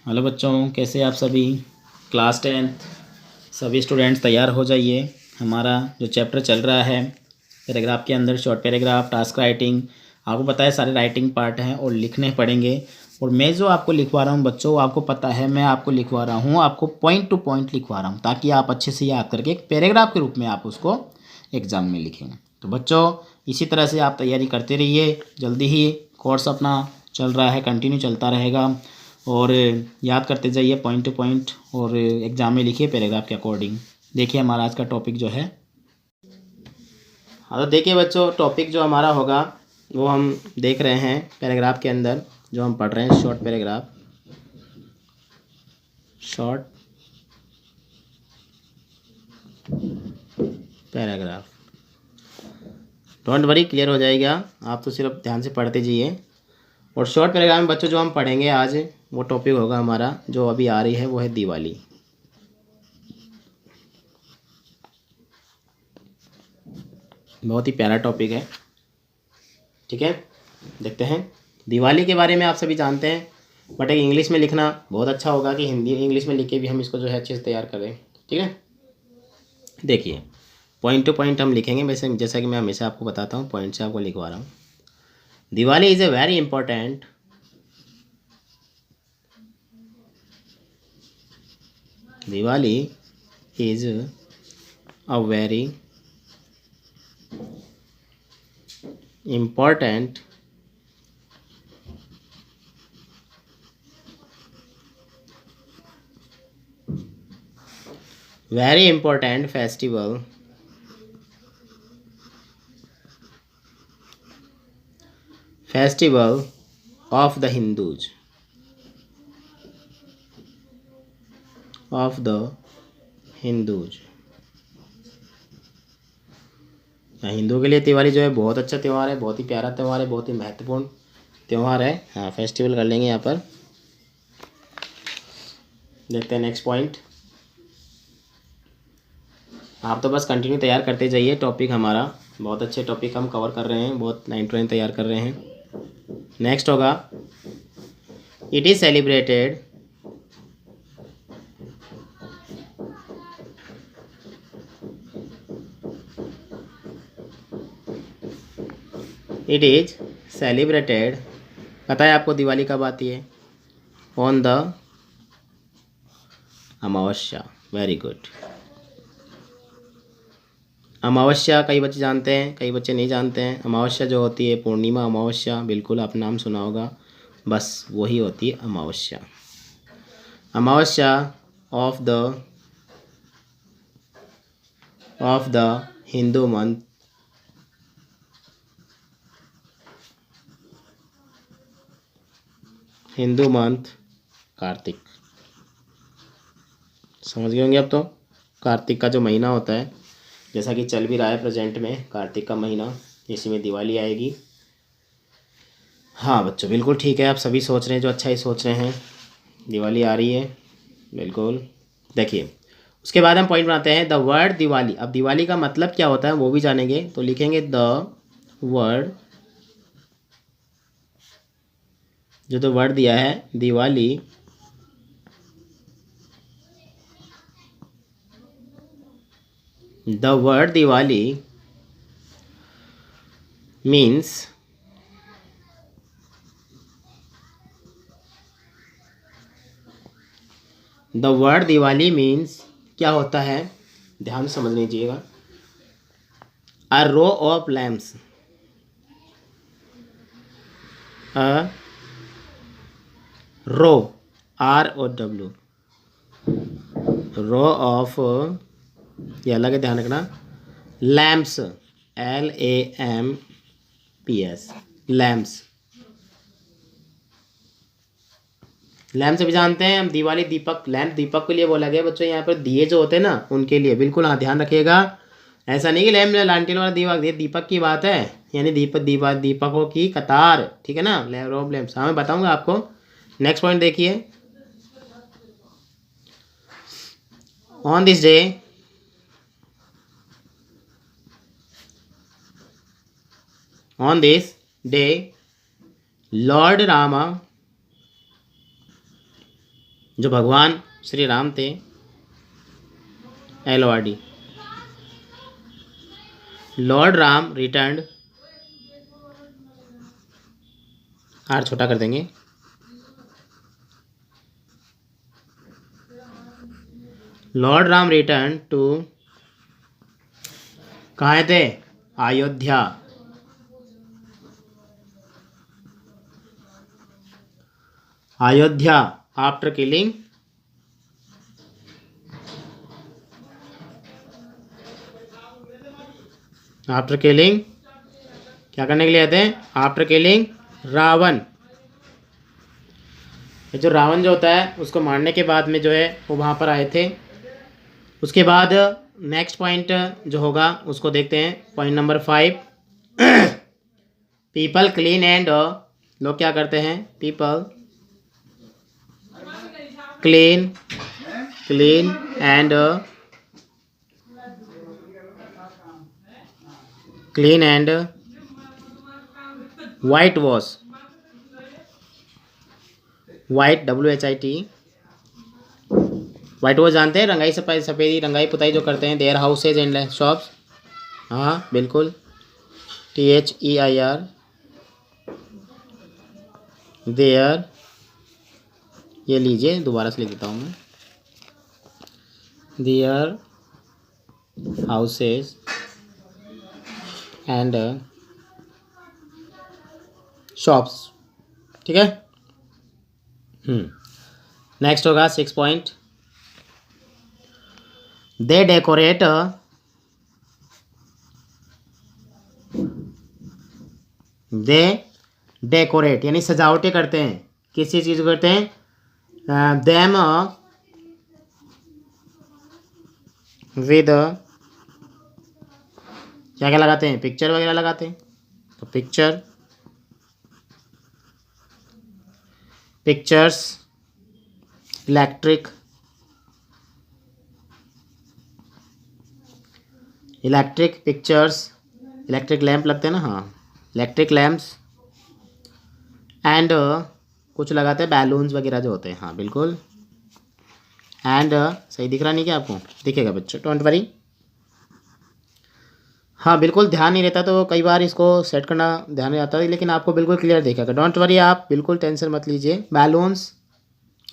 Hello बच्चों, कैसे आप सभी। क्लास 10th सभी स्टूडेंट्स तैयार हो जाइए। हमारा जो चैप्टर चल रहा है पैराग्राफ के अंदर, शॉर्ट पैराग्राफ, टास्क राइटिंग, आपको पता है सारे राइटिंग पार्ट हैं और लिखने पड़ेंगे। और मैं जो आपको लिखवा रहा हूँ बच्चों, आपको पता है मैं आपको लिखवा रहा हूँ, आपको पॉइंट टू पॉइंट लिखवा रहा हूँ ताकि आप अच्छे से याद करके एक पैराग्राफ के रूप में आप उसको एग्ज़ाम में लिखेंगे। तो बच्चों इसी तरह से आप तैयारी करते रहिए। जल्दी ही कोर्स अपना चल रहा है, कंटिन्यू चलता रहेगा और याद करते जाइए पॉइंट टू पॉइंट और एग्ज़ाम में लिखिए पैराग्राफ के अकॉर्डिंग। देखिए हमारा आज का टॉपिक जो है, हाँ तो देखिए बच्चों, टॉपिक जो हमारा होगा वो हम देख रहे हैं पैराग्राफ के अंदर जो हम पढ़ रहे हैं, short paragraph. Short paragraph, don't worry, clear हो जाएगा। आप तो सिर्फ ध्यान से पढ़ते जाइए। और शॉर्ट पैराग्राफ में बच्चों जो हम पढ़ेंगे आज, वो टॉपिक होगा हमारा जो अभी आ रही है, वो है दिवाली। बहुत ही प्यारा टॉपिक है, ठीक है। देखते हैं। दिवाली के बारे में आप सभी जानते हैं, बट एक इंग्लिश में लिखना बहुत अच्छा होगा कि हिंदी इंग्लिश में लिख के भी हम इसको जो है अच्छे से तैयार करें, ठीक है। देखिए पॉइंट टू पॉइंट हम लिखेंगे, वैसे जैसा कि मैं हमेशा आपको बताता हूँ, पॉइंट से आपको लिखवा रहा हूँ। Diwali is a very important Diwali is a very important very important festival of the Hindus, of the Hindus। हिंदुओं के लिए दिवाली जो है बहुत अच्छा त्यौहार है, बहुत ही प्यारा त्यौहार है, बहुत ही महत्वपूर्ण त्यौहार है। हाँ, फेस्टिवल कर लेंगे यहाँ पर। देखते हैं नेक्स्ट पॉइंट। आप तो बस कंटिन्यू तैयार करते जाइए। टॉपिक हमारा बहुत अच्छे टॉपिक हम कवर कर रहे हैं, बहुत 9 to 9 तैयार कर रहे हैं। नेक्स्ट होगा, it is celebrated it is celebrated, पता है आपको दिवाली कब आती है? On the Amavasya. Very good. अमावस्या कई बच्चे जानते हैं, कई बच्चे नहीं जानते हैं। अमावस्या जो होती है, पूर्णिमा अमावस्या, बिल्कुल आप नाम सुना होगा, बस वही होती है अमावस्या। अमावस्या of the Hindu month Kartik. समझ गए होंगे अब तो। कार्तिक का जो महीना होता है, जैसा कि चल भी रहा है प्रेजेंट में, कार्तिक का महीना, इसी में दिवाली आएगी। हाँ बच्चों बिल्कुल ठीक है, आप सभी सोच रहे हैं जो अच्छा ही सोच रहे हैं, दिवाली आ रही है बिल्कुल। देखिए उसके बाद हम पॉइंट बनाते हैं, द वर्ड दिवाली। अब दिवाली का मतलब क्या होता है वो भी जानेंगे, तो लिखेंगे द वर्ड, जो तो वर्ड दिया है Diwali, the word Diwali means the word Diwali means क्या होता है, ध्यान से समझ लीजिएगा। A row of lamps, a row, ROW, row of, ये अलग है ध्यान रखना, लैम्प्स, LAMPS, लैम्प्स। लैम्प से भी जानते हैं हम, दिवाली दीपक, लैम्प दीपक के लिए बोला गया बच्चों, यहाँ पर दिए जो होते हैं ना उनके लिए, बिल्कुल हाँ ध्यान रखिएगा। ऐसा नहीं कि लैम्प लालटेन वाला दीपक, ये दीपक की बात है, यानी दीपकों की कतार, ठीक है ना, रोब लैम्प्स। हाँ मैं बताऊंगा आपको। नेक्स्ट पॉइंट देखिए, on this day, on this day Lord Rama जो भगवान श्री राम थे, LORD, Lord Ram returned, R छोटा कर देंगे, लॉर्ड राम रिटर्न टू, कहाँ थे, अयोध्या, अयोध्या आफ्टर किलिंग क्या करने के लिए आते हैं, आफ्टर किलिंग रावण। ये जो रावण जो होता है उसको मारने के बाद में जो है वो वहाँ पर आए थे। उसके बाद नेक्स्ट पॉइंट जो होगा उसको देखते हैं, point number 5। People clean and, लोग क्या करते हैं, people clean and white wash, white WHIT, white wash जानते हैं, रंगाई सफाई, सफ़ेदी रंगाई पुताई जो करते हैं, देयर हाउसेज एंड शॉप्स, हाँ बिल्कुल, THEIR, देयर, ये लीजिए दोबारा से लिख देता हूँ मैं, देयर हाउसेज एंड शॉप्स, ठीक है। नेक्स्ट होगा 6 पॉइंट, दे डेकोरेट, यानी सजावटें करते हैं, किसी चीज़ को करते हैं, देम विद, क्या क्या लगाते हैं, पिक्चर वगैरह लगाते हैं, तो pictures, electric pictures, electric lamp लगते हैं ना, हाँ इलेक्ट्रिक लैम्प्स, एंड कुछ लगाते हैं बैलून्स वगैरह जो होते हैं, हाँ बिल्कुल, एंड सही दिख रहा नहीं क्या आपको, दिखेगा बच्चों, डोंट वरी, हाँ बिल्कुल ध्यान नहीं रहता तो कई बार इसको सेट करना ध्यान नहीं आता है, लेकिन आपको बिल्कुल क्लियर दिखेगा, डोंट वरी, आप बिल्कुल टेंशन मत लीजिए, बैलून्स,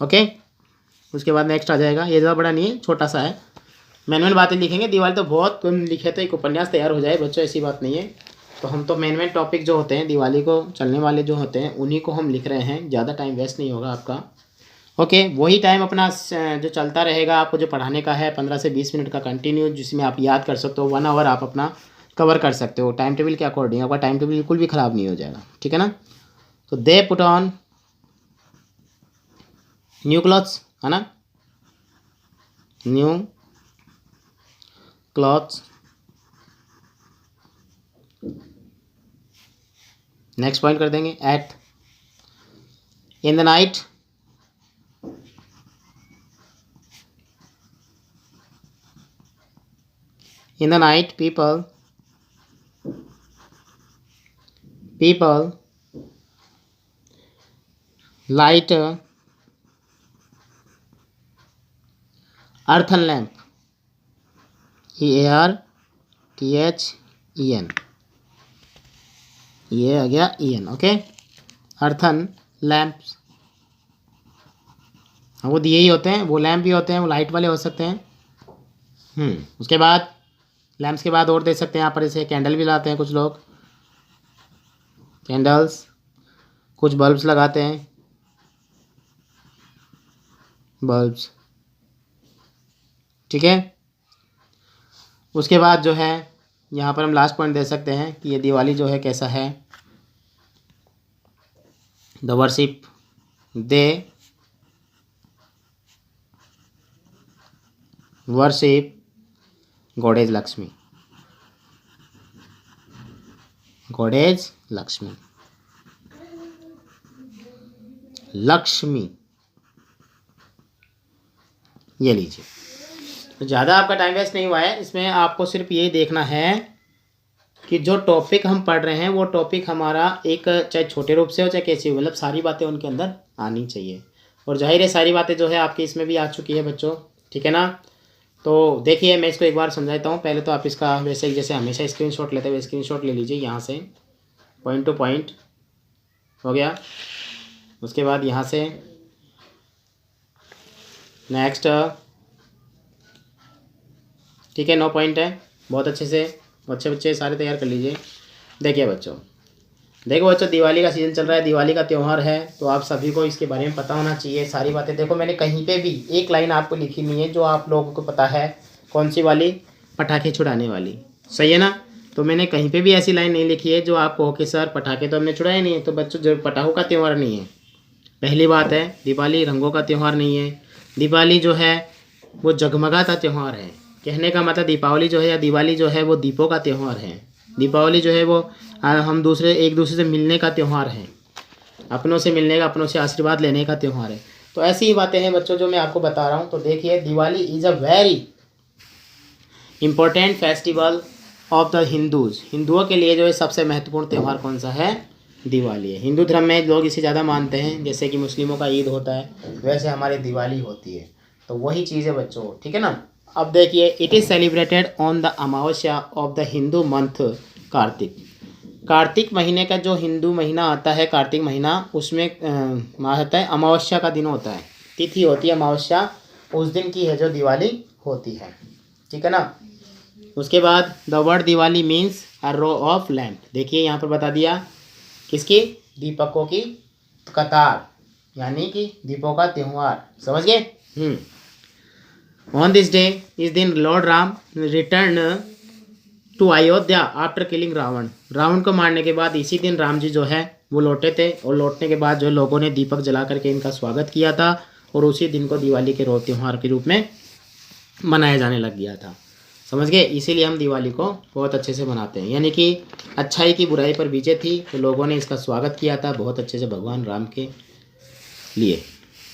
ओके। उसके बाद नेक्स्ट आ जाएगा, ये ज़्यादा बड़ा नहीं है, छोटा सा है, मेन बातें लिखेंगे, दिवाली तो बहुत कम लिखे तो एक उपन्यास तैयार हो जाए बच्चों, ऐसी बात नहीं है, तो हम तो मेन टॉपिक जो होते हैं दिवाली को चलने वाले जो होते हैं उन्हीं को हम लिख रहे हैं, ज़्यादा टाइम वेस्ट नहीं होगा आपका, ओके। वही टाइम अपना जो चलता रहेगा, आपको जो पढ़ाने का है 15 से 20 मिनट का कंटिन्यू, जिसमें आप याद कर सकते हो, 1 आवर आप अपना कवर कर सकते हो, टाइम टेबल के अकॉर्डिंग, आपका टाइम टेबल बिल्कुल भी ख़राब नहीं हो जाएगा, ठीक है ना। तो they put on new clothes, है ना, न्यू क्लॉथ्स, नेक्स्ट पॉइंट कर देंगे, at, in the night, people light earthen lamp, EARTHEN, ये आ गया EN, ओके, earthen lamps, हाँ वो दिए ही होते हैं, वो लैम्प भी होते हैं, वो लाइट वाले हो सकते हैं। उसके बाद लैम्प्स के बाद और दे सकते हैं यहाँ पर, जैसे कैंडल भी लाते हैं कुछ लोग, कैंडल्स, कुछ बल्ब्स लगाते हैं, बल्ब्स, ठीक है। उसके बाद जो है यहाँ पर हम लास्ट पॉइंट दे सकते हैं कि ये दिवाली जो है कैसा है, the worship, they worship goddess Lakshmi, Lakshmi, ये लीजिए। तो ज़्यादा आपका टाइम वेस्ट नहीं हुआ है, इसमें आपको सिर्फ यही देखना है कि जो टॉपिक हम पढ़ रहे हैं वो टॉपिक हमारा एक चाहे छोटे रूप से हो चाहे कैसे हो, मतलब सारी बातें उनके अंदर आनी चाहिए, और जाहिर है सारी बातें जो है आपकी इसमें भी आ चुकी है बच्चों, ठीक है ना। तो देखिए मैं इसको एक बार समझाता हूँ। पहले तो आप इसका वैसे जैसे हमेशा स्क्रीनशॉट लेते हुए स्क्रीनशॉट ले लीजिए यहाँ से, पॉइंट टू पॉइंट हो गया। उसके बाद यहाँ से नेक्स्ट, ठीक है, 9 पॉइंट है। बहुत अच्छे से अच्छे बच्चे सारे तैयार कर लीजिए। देखिए बच्चों, देखो बच्चों, दिवाली का सीज़न चल रहा है, दिवाली का त्यौहार है, तो आप सभी को इसके बारे में पता होना चाहिए सारी बातें। देखो मैंने कहीं पे भी एक लाइन आपको लिखी नहीं है जो आप लोगों को पता है, कौन सी वाली, पटाखे छुड़ाने वाली, सही है ना। तो मैंने कहीं पे भी ऐसी लाइन नहीं लिखी है जो आप कहो कि सर पटाखे तो हमने छुड़ाए नहीं है। तो बच्चों जो पटाखों का त्यौहार नहीं है, पहली बात है। दिवाली रंगों का त्यौहार नहीं है। दिवाली जो है वो जगमगाता त्यौहार है। कहने का मतलब दीपावली जो है या दिवाली जो है वो दीपों का त्यौहार है। दीपावली जो है वो हम एक दूसरे से मिलने का त्यौहार है, अपनों से मिलने का, अपनों से आशीर्वाद लेने का त्यौहार है। तो ऐसी ही बातें हैं बच्चों जो मैं आपको बता रहा हूँ। तो देखिए, Diwali is a very important festival of the Hindus. हिंदुओं के लिए जो है सबसे महत्वपूर्ण त्यौहार कौन सा है, दिवाली है। हिंदू धर्म में लोग इसे ज़्यादा मानते हैं, जैसे कि मुस्लिमों का ईद होता है वैसे हमारी दिवाली होती है। तो वही चीज़ है बच्चों, ठीक है ना। अब देखिए, it is celebrated on the amavasya of the Hindu month Kartik. Kartik महीने का जो हिंदू महीना आता है, कार्तिक महीना, उसमें माह होता है, अमावस्या का दिन होता है, तिथि होती है अमावस्या, उस दिन की है जो दिवाली होती है, ठीक है ना। उसके बाद the word Diwali means a row of lamp. देखिए यहाँ पर बता दिया, किसकी, दीपकों की कतार, यानी कि दीपों का त्यौहार, समझ गए। ऑन दिस डे, इस दिन Lord Ram return to Ayodhya after killing Ravan. Ravan को मारने के बाद इसी दिन राम जी जो है वो लौटे थे, और लौटने के बाद जो लोगों ने दीपक जला करके इनका स्वागत किया था, और उसी दिन को दिवाली के त्यौहार के रूप में मनाया जाने लग गया था, समझ गए। इसीलिए हम दिवाली को बहुत अच्छे से मनाते हैं, यानी कि अच्छाई की बुराई पर विजय थी, तो लोगों ने इसका स्वागत किया था बहुत अच्छे से भगवान राम के लिए।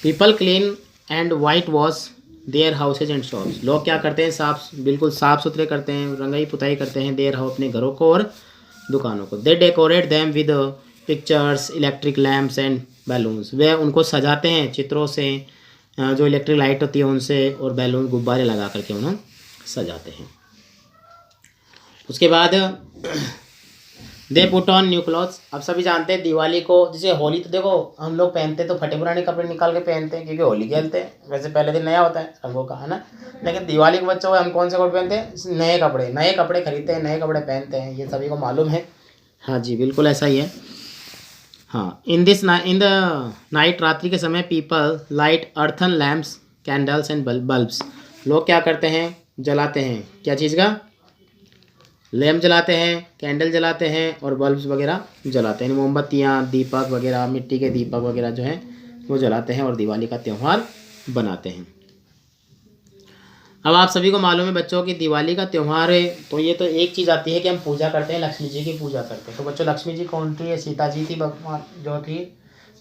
People clean and white wash their houses and shops. लोग क्या करते हैं, बिल्कुल साफ़ सुथरे करते हैं, रंगाई पुताई करते हैं देयर हाउस, अपने घरों को और दुकानों को। They decorate them with pictures, electric lamps and balloons. वे उनको सजाते हैं चित्रों से, जो इलेक्ट्रिक लाइट होती है उनसे, और बैलून गुब्बारे लगा करके उन्हें सजाते हैं। उसके बाद दे पुट ऑन न्यू क्लॉथ्स। अब सभी जानते हैं दिवाली को, जैसे होली तो देखो हम लोग पहनते हैं तो फटे पुराने कपड़े निकाल के पहनते हैं, क्योंकि होली खेलते हैं, वैसे पहले दिन नया होता है रंगों का, है ना। लेकिन दिवाली के बच्चों को हम कौन से कपड़े पहनते हैं, नए कपड़े खरीदते हैं, नए कपड़े पहनते हैं, ये सभी को मालूम है। हाँ जी, बिल्कुल ऐसा ही है। हाँ, इन द नाइट, रात्रि के समय, people light earthen lamps, candles and bulbs. लोग क्या करते हैं, जलाते हैं, क्या चीज़ का, लैम्प जलाते हैं, कैंडल जलाते हैं, और बल्ब्स वगैरह जलाते हैं, मोमबत्तियाँ, दीपक वगैरह, मिट्टी के दीपक वगैरह जो हैं वो जलाते हैं और दिवाली का त्यौहार बनाते हैं। अब आप सभी को मालूम है बच्चों कि दिवाली का त्यौहार है, तो ये तो एक चीज़ आती है कि हम पूजा करते हैं, लक्ष्मी जी की पूजा करते हैं। तो बच्चों, लक्ष्मी जी कौन थी, सीता जी थी, भगवान जो थी।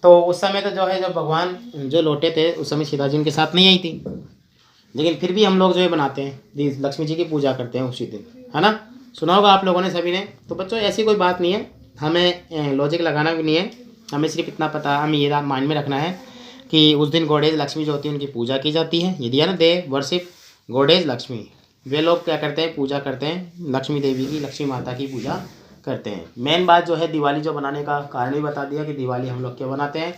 तो उस समय तो जो है, जब भगवान जो लौटे थे उस समय सीता जी उनके साथ नहीं आई थी, लेकिन फिर भी हम लोग जो है बनाते हैं, लक्ष्मी जी की पूजा करते हैं उसी दिन, है ना। सुना होगा आप लोगों ने सभी ने। तो बच्चों ऐसी कोई बात नहीं है, हमें लॉजिक लगाना भी नहीं है, हमें सिर्फ इतना पता, हमें ये माइंड में रखना है कि उस दिन गॉडेज लक्ष्मी जो होती है उनकी पूजा की जाती है। ये दिया ना, दे वर्शिप गॉडेज लक्ष्मी। वे लोग क्या करते हैं, पूजा करते हैं लक्ष्मी देवी की, लक्ष्मी माता की पूजा करते हैं। मेन बात जो है, दिवाली जो बनाने का कारण भी बता दिया कि दिवाली हम लोग क्यों बनाते हैं,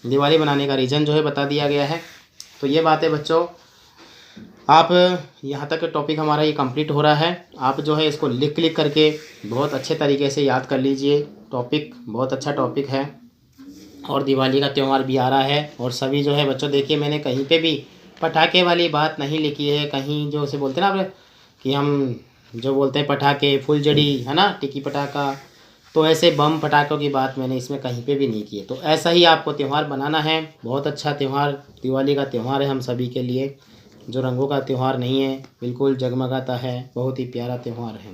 दिवाली बनाने का रीज़न जो है बता दिया गया है। तो ये बात है बच्चों, आप यहाँ तक टॉपिक हमारा ये कंप्लीट हो रहा है। आप जो है इसको लिख करके बहुत अच्छे तरीके से याद कर लीजिए। टॉपिक बहुत अच्छा टॉपिक है, और दिवाली का त्यौहार भी आ रहा है। और सभी जो है बच्चों, देखिए मैंने कहीं पे भी पटाखे वाली बात नहीं लिखी है। कहीं जो उसे बोलते हैं ना कि हम जो बोलते हैं पटाखे, फुलझड़ी, है ना, टिक्की पटाखा, तो ऐसे बम पटाखों की बात मैंने इसमें कहीं पे भी नहीं की है। तो ऐसा ही आपको त्यौहार बनाना है। बहुत अच्छा त्यौहार दिवाली का त्यौहार है हम सभी के लिए, जो रंगों का त्यौहार नहीं है, बिल्कुल जगमगाता है, बहुत ही प्यारा त्यौहार है।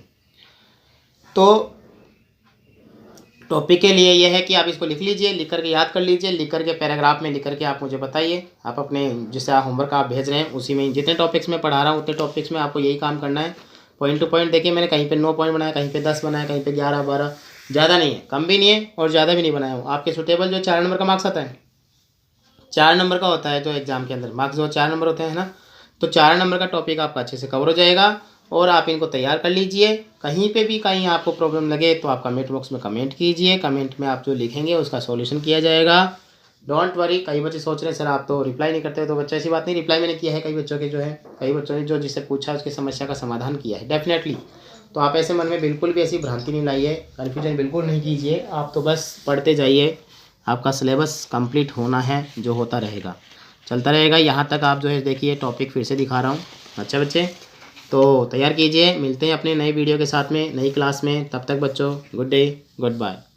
तो टॉपिक के लिए यह है कि आप इसको लिख लीजिए, लिख करके याद कर लीजिए, लिख करके पैराग्राफ में लिख करके आप मुझे बताइए। आप अपने जिससे आप होमवर्क आप भेज रहे हैं उसी में, जितने टॉपिक्स में पढ़ा रहा हूँ उतने टॉपिक्स में आपको यही काम करना है, पॉइंट टू पॉइंट। देखिए मैंने कहीं पे 9 पॉइंट बनाया, कहीं पे 10 बनाया, कहीं पे 11 12, ज़्यादा नहीं है, कम भी नहीं है और ज़्यादा भी नहीं बनाया हूँ। आपके सुटेबल जो 4 नंबर का मार्क्स आता है, 4 नंबर का होता है जो एग्ज़ाम के अंदर मार्क्स जो 4 नंबर होते हैं ना, तो 4 नंबर का टॉपिक आपका अच्छे से कवर हो जाएगा और आप इनको तैयार कर लीजिए। कहीं पे भी कहीं आपको प्रॉब्लम लगे तो आप कमेंट बॉक्स में कमेंट कीजिए, कमेंट में आप जो लिखेंगे उसका सॉल्यूशन किया जाएगा। Don't worry. कई बच्चे सोच रहे हैं सर आप तो रिप्लाई नहीं करते हो, तो बच्चे ऐसी बात नहीं, रिप्लाई मैंने किया है कई बच्चों के जो है, कई बच्चों ने जो जिससे पूछा उसकी समस्या का समाधान किया है डेफिनेटली। तो आप ऐसे मन में बिल्कुल भी ऐसी भ्रांति नहीं लाइए, कन्फ्यूजन बिल्कुल नहीं कीजिए, आप तो बस पढ़ते जाइए। आपका सिलेबस कंप्लीट होना है, जो होता रहेगा चलता रहेगा। यहाँ तक आप जो है देखिए, टॉपिक फिर से दिखा रहा हूँ। अच्छा बच्चे, तो तैयार कीजिए, मिलते हैं अपने नए वीडियो के साथ में, नई क्लास में। तब तक बच्चों गुड डे, गुड बाय।